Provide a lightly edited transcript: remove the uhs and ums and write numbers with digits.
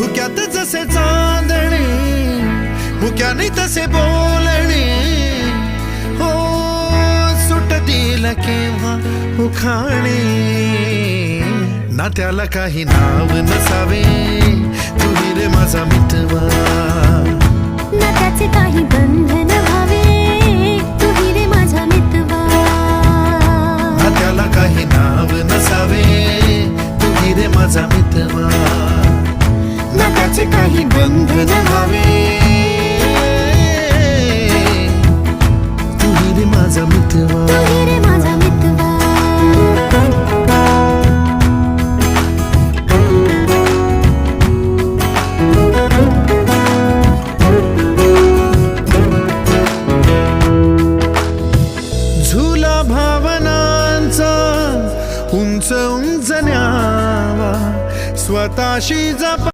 धुक्यात जसे चांदणे मुक्याने तसे बोलणे हो सुटतील केव्हा उखाणे ना त्याला काही नाव नसावे तुही रे माझा मितवा ना त्याचे काही बंधन व्हावे तुही रे माझा मितवा ना त्याला काही नाव नसावे तुही रे माझा मितवा ना त्याचे काही बंधन व्हावे तुही रे माझा मितवा तुही रे माझा मितवा झुला भावनांचा उंच उंच न्यावा स्वतःशी जपा